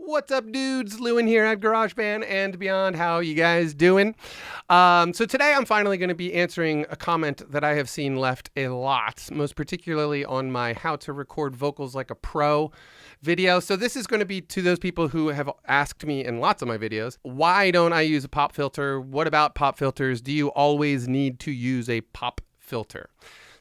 What's up, dudes? Lewin here at GarageBand and Beyond. How you guys doing? So today I'm finally going to be answering a comment that I have seen left a lot, most particularly on my How to Record Vocals Like a Pro video. So this is going to be to those people who have asked me in lots of my videos, why don't I use a pop filter? What about pop filters? Do you always need to use a pop filter?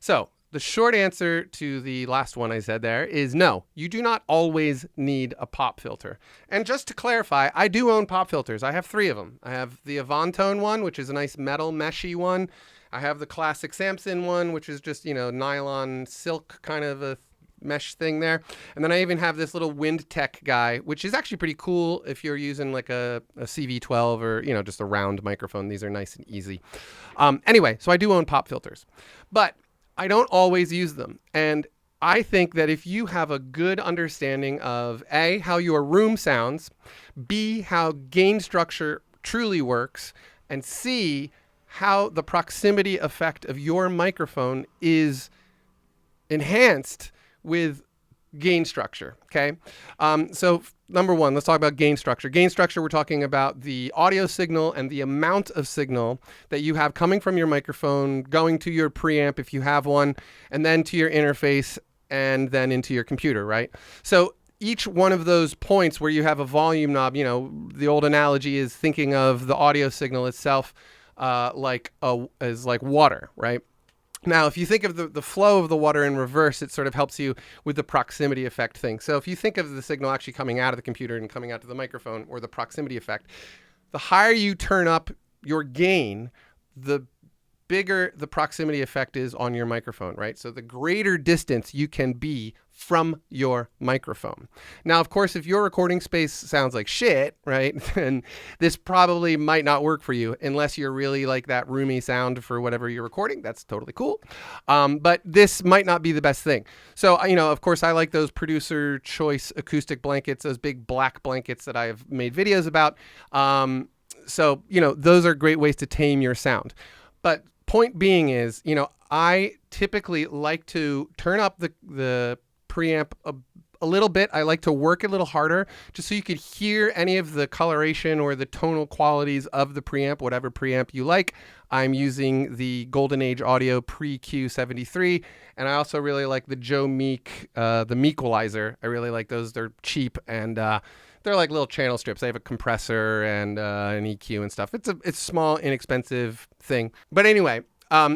So the short answer to the last one I said there is no, you do not always need a pop filter. And just to clarify, I do own pop filters. I have 3 of them. I have the Avantone one, which is a nice metal meshy one. I have the classic Samson one, which is just, nylon silk kind of a mesh thing there. And then I even have this little Windtech guy, which is actually pretty cool if you're using like a CV12 or, just a round microphone. These are nice and easy. Anyway, so I do own pop filters, but I don't always use them. And I think that if you have a good understanding of A, how your room sounds, B, how gain structure truly works, and C, how the proximity effect of your microphone is enhanced with gain structure, okay? So number one, let's talk about gain structure. Gain structure, we're talking about the audio signal and the amount of signal that you have coming from your microphone, going to your preamp if you have one, and then to your interface, and then into your computer, right? So each one of those points where you have a volume knob, the old analogy is thinking of the audio signal itself as like water, right? Now, if you think of the flow of the water in reverse, it sort of helps you with the proximity effect thing. So if you think of the signal actually coming out of the computer and coming out to the microphone, or the proximity effect, the higher you turn up your gain, the bigger the proximity effect is on your microphone, right? So the greater distance you can be from your microphone. Now, of course, if your recording space sounds like shit, right, then this probably might not work for you unless you're really like that roomy sound for whatever you're recording. That's totally cool. But this might not be the best thing. So, of course, I like those producer choice acoustic blankets, those big black blankets that I've made videos about. So, those are great ways to tame your sound. But point being is, I typically like to turn up the preamp a little bit. I like to work a little harder just so you could hear any of the coloration or the tonal qualities of the preamp, whatever preamp you like. I'm using the Golden Age Audio Pre-Q73, and I also really like the Joe Meek, the Meequalizer. I really like those. They're cheap and they're like little channel strips. They have a compressor and an EQ and stuff. It's a small, inexpensive thing. But anyway,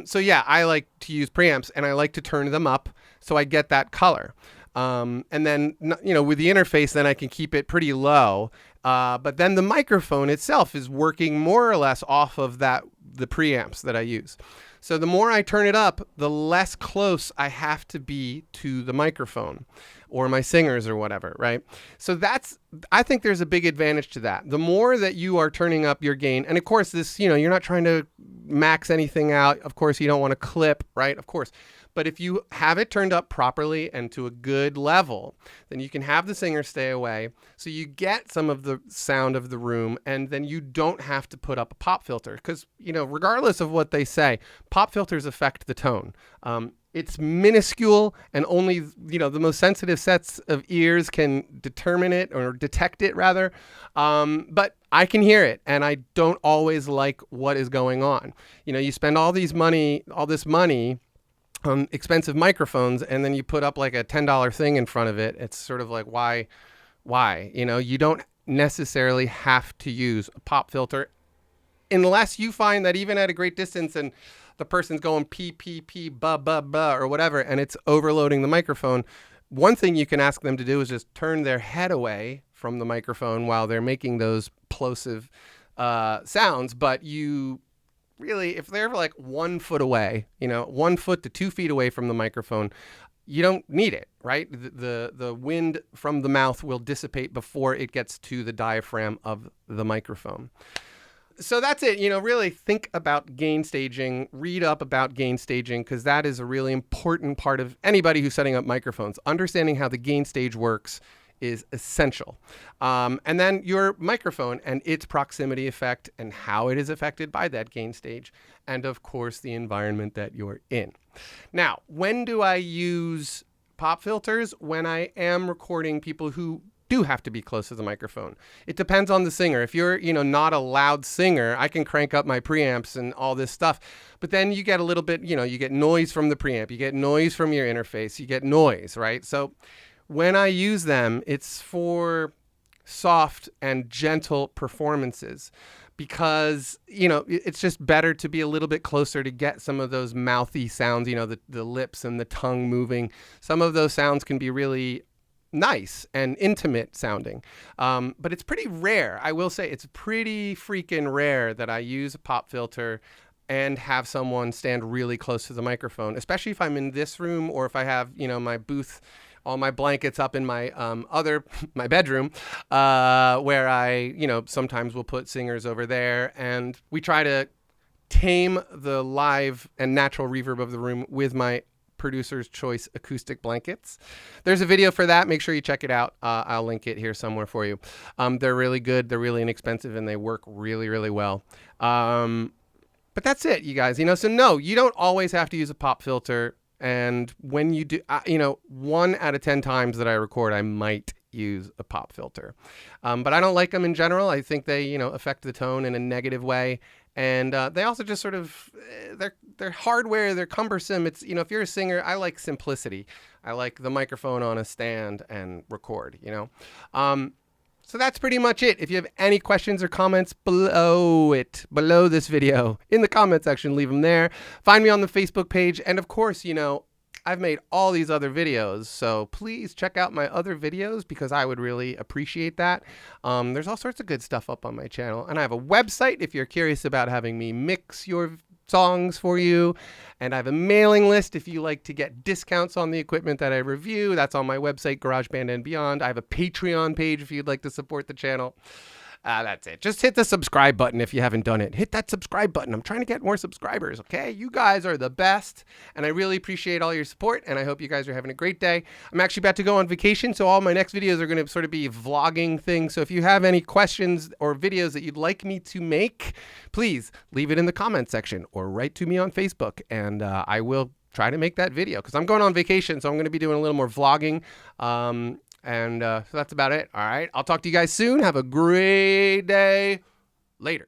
so yeah, I like to use preamps and I like to turn them up so I get that color. And then, with the interface, then I can keep it pretty low. But then the microphone itself is working more or less off of the preamps that I use. So the more I turn it up, the less close I have to be to the microphone or my singers or whatever, right? So I think there's a big advantage to that. The more that you are turning up your gain, and of course this, you're not trying to max anything out. Of course, you don't want to clip, right? Of course. But if you have it turned up properly and to a good level, then you can have the singer stay away. So you get some of the sound of the room, and then you don't have to put up a pop filter. Because, regardless of what they say, pop filters affect the tone. It's minuscule, and only, the most sensitive sets of ears can determine it, or detect it rather. But I can hear it, and I don't always like what is going on. You spend all this money on expensive microphones, and then you put up like a $10 thing in front of it. It's sort of like, why? You don't necessarily have to use a pop filter unless you find that even at a great distance and the person's going pee, pee, pee, ba, ba, ba, or whatever, and it's overloading the microphone. One thing you can ask them to do is just turn their head away from the microphone while they're making those plosive sounds. But you really, if they're like 1 foot away, 1 foot to 2 feet away from the microphone, you don't need it, right? The wind from the mouth will dissipate before it gets to the diaphragm of the microphone. So that's it. Really think about gain staging, read up about gain staging, because that is a really important part of anybody who's setting up microphones. Understanding how the gain stage works is essential. And then your microphone and its proximity effect and how it is affected by that gain stage. And of course, the environment that you're in. Now, when do I use pop filters? When I am recording people who do have to be close to the microphone. It depends on the singer. If you're, not a loud singer, I can crank up my preamps and all this stuff. But then you get a little bit, you get noise from the preamp, you get noise from your interface, you get noise, right? So when I use them, it's for soft and gentle performances, because it's just better to be a little bit closer to get some of those mouthy sounds, the lips and the tongue moving. Some of those sounds can be really nice and intimate sounding, but it's pretty rare. I will say it's pretty freaking rare that I use a pop filter and have someone stand really close to the microphone, especially if I'm in this room, or if I have my booth, all my blankets up in my my bedroom, where I sometimes will put singers over there, and we try to tame the live and natural reverb of the room with my Producer's Choice acoustic blankets. There's a video for that. Make sure you check it out. I'll link it here somewhere for you. They're really good. They're really inexpensive, and they work really, really well. But that's it, you guys. So no, you don't always have to use a pop filter. And when you do, 1 out of 10 times that I record, I might use a pop filter. But I don't like them in general. I think they, affect the tone in a negative way. And they also just sort of, they're hardware, they're cumbersome. It's, if you're a singer, I like simplicity. I like the microphone on a stand and record, So that's pretty much it. If you have any questions or comments below this video, in the comment section, leave them there. Find me on the Facebook page. And of course, I've made all these other videos, so please check out my other videos, because I would really appreciate that. There's all sorts of good stuff up on my channel. And I have a website if you're curious about having me mix your songs for you. And I have a mailing list if you like to get discounts on the equipment that I review. That's on my website, GarageBand and Beyond. I have a Patreon page if you'd like to support the channel. That's it. Just hit the subscribe button if you haven't done it. Hit that subscribe button. I'm trying to get more subscribers, okay? You guys are the best, and I really appreciate all your support, and I hope you guys are having a great day. I'm actually about to go on vacation, so all my next videos are going to sort of be vlogging things. So if you have any questions or videos that you'd like me to make, please leave it in the comment section or write to me on Facebook, and I will try to make that video, because I'm going on vacation, so I'm going to be doing a little more vlogging. So that's about it. All right. I'll talk to you guys soon. Have a great day. Later.